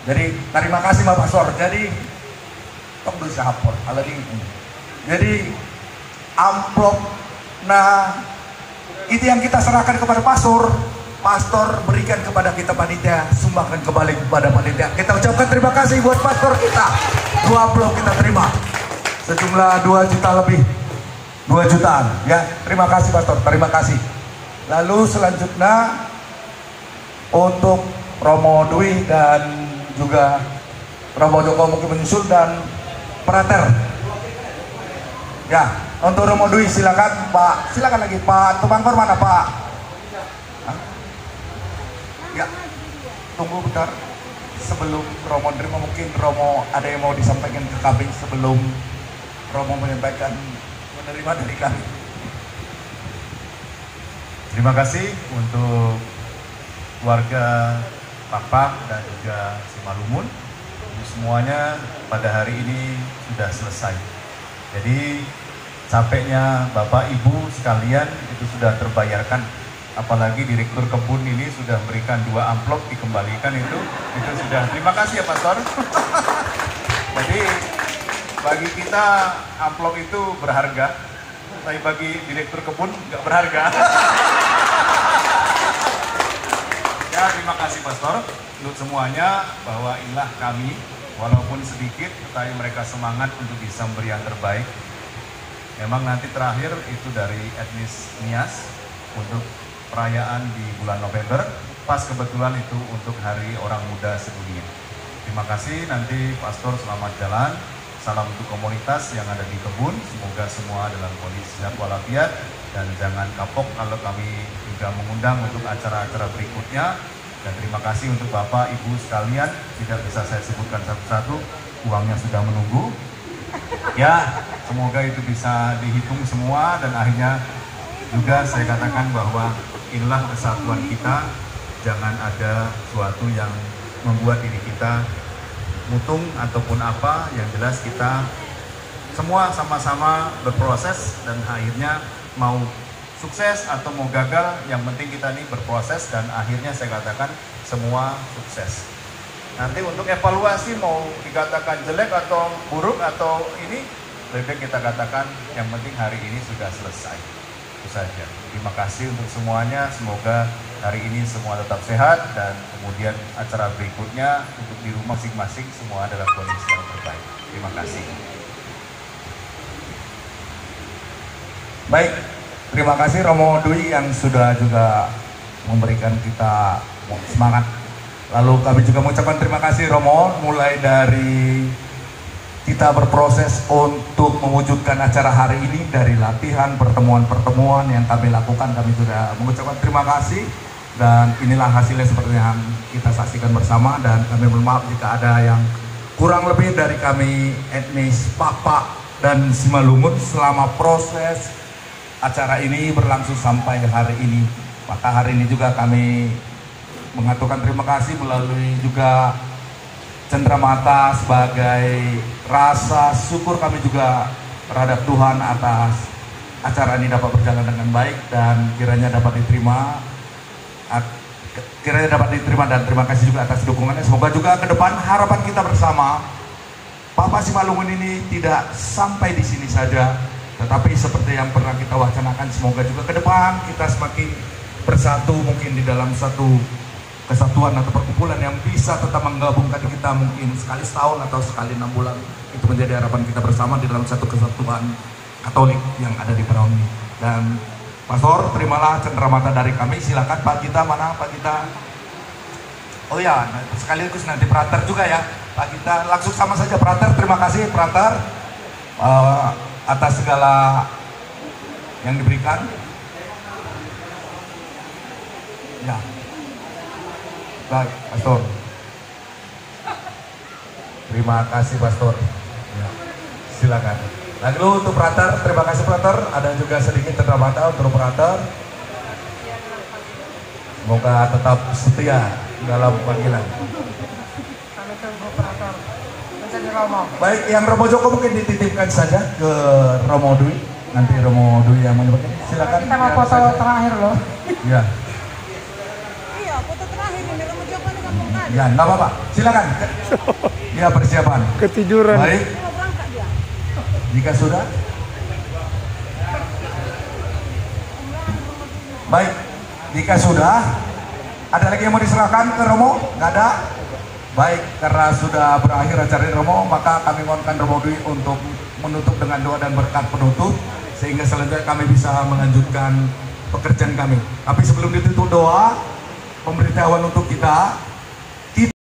Jadi terima kasih Pak Pastor. Jadi tok bisa hapor. Jadi amplop, nah itu yang kita serahkan kepada pastor. Pastor berikan kepada kita panitia, sumbangkan kembali kepada panitia. Kita ucapkan terima kasih buat pastor kita. 2 amplop kita terima, sejumlah 2 juta lebih, 2 jutaan. Ya, terima kasih pastor, terima kasih. Lalu selanjutnya untuk Romo Dwi dan juga Romo Joko mungkin menyusul dan prater. Ya, untuk Romo Dwi silakan Pak, silakan lagi Pak Tumangkor mana Pak? Hah? Ya, tunggu bentar. Sebelum Romo nerima mungkin Romo ada yang mau disampaikan ke kami sebelum Romo menyampaikan menerima dari kami. Terima kasih untuk warga Pakpak dan juga Simalungun. Semuanya pada hari ini sudah selesai. Jadi capeknya Bapak Ibu sekalian itu sudah terbayarkan. Apalagi Direktur Kebun ini sudah memberikan 2 amplop dikembalikan itu sudah. Terima kasih ya Pastor. Jadi bagi kita amplop itu berharga, tapi bagi Direktur Kebun nggak berharga. Ya, terima kasih Pastor untuk semuanya, bahwa inilah kami, walaupun sedikit, tetapi mereka semangat untuk bisa memberi yang terbaik. Memang nanti terakhir itu dari etnis Nias untuk perayaan di bulan November, pas kebetulan itu untuk Hari Orang Muda Sedunia. Terima kasih, nanti Pastor selamat jalan, salam untuk komunitas yang ada di kebun, semoga semua dalam kondisi sehat walafiat, dan jangan kapok kalau kami juga mengundang untuk acara-acara berikutnya. Dan terima kasih untuk Bapak Ibu sekalian, tidak bisa saya sebutkan satu-satu, uangnya sudah menunggu. Ya, semoga itu bisa dihitung semua, dan akhirnya juga saya katakan bahwa inilah kesatuan kita, jangan ada sesuatu yang membuat diri kita mutung ataupun apa, yang jelas kita semua sama-sama berproses, dan akhirnya mau sukses atau mau gagal, yang penting kita ini berproses, dan akhirnya saya katakan semua sukses. Nanti untuk evaluasi mau dikatakan jelek atau buruk atau ini, lebih baik kita katakan yang penting hari ini sudah selesai. Itu saja. Terima kasih untuk semuanya, semoga hari ini semua tetap sehat, dan kemudian acara berikutnya untuk di rumah masing-masing semua dalam kondisi yang terbaik. Terima kasih. Baik, terima kasih Romo Dwi yang sudah juga memberikan kita semangat. Lalu kami juga mengucapkan terima kasih Romo, mulai dari kita berproses untuk mewujudkan acara hari ini, dari latihan, pertemuan-pertemuan yang kami lakukan, kami sudah mengucapkan terima kasih. Dan inilah hasilnya seperti yang kita saksikan bersama, dan kami mohon maaf jika ada yang kurang lebih dari kami etnis Pakpak dan Simalungun selama proses acara ini berlangsung sampai hari ini. Maka hari ini juga kami mengaturkan terima kasih melalui juga cenderamata sebagai rasa syukur kami juga terhadap Tuhan atas acara ini dapat berjalan dengan baik dan kiranya dapat diterima, dan terima kasih juga atas dukungannya. Semoga juga ke depan harapan kita bersama Pakpak Simalungun ini tidak sampai di sini saja, tetapi seperti yang pernah kita wacanakan, semoga juga ke depan kita semakin bersatu, mungkin di dalam satu kesatuan atau perkumpulan yang bisa tetap menggabungkan kita, mungkin sekali setahun atau sekali 6 bulan. Itu menjadi harapan kita bersama di dalam satu kesatuan Katolik yang ada di Perahu ini. Dan Pastor, terimalah cenderamata dari kami. Silakan Pak Gita, mana Pak Gita? Oh ya, sekaligus nanti Prater juga ya Pak Gita. Langsung sama saja Prater. Terima kasih Prater atas segala yang diberikan. Ya, baik Pastor. Terima kasih Pastor. Ya, silakan. Lalu untuk Prater, terima kasih Prater. Ada juga sedikit cenderamata untuk Prater. Semoga tetap setia dalam panggilan. Baik, yang Romo Joko mungkin dititipkan saja ke Romo Dwi. Nanti Romo Dwi yang menyebutkan. Silakan. Kita mau foto terakhir loh. Ya. Iya, foto terakhir ini Romo jawabannya gampang kali. Ya, nggak apa-apa. Silakan. Ya, persiapan. Ketiduran. Baik. Mau berangkat dia. Jika sudah. Baik. Jika sudah. Ada lagi yang mau diserahkan ke Romo? Nggak ada. Baik, karena sudah berakhir acara ini Romo, maka kami mohonkan Romo Dwi untuk menutup dengan doa dan berkat penutup, sehingga selanjutnya kami bisa melanjutkan pekerjaan kami. Tapi sebelum ditutup doa, pemberitahuan untuk kita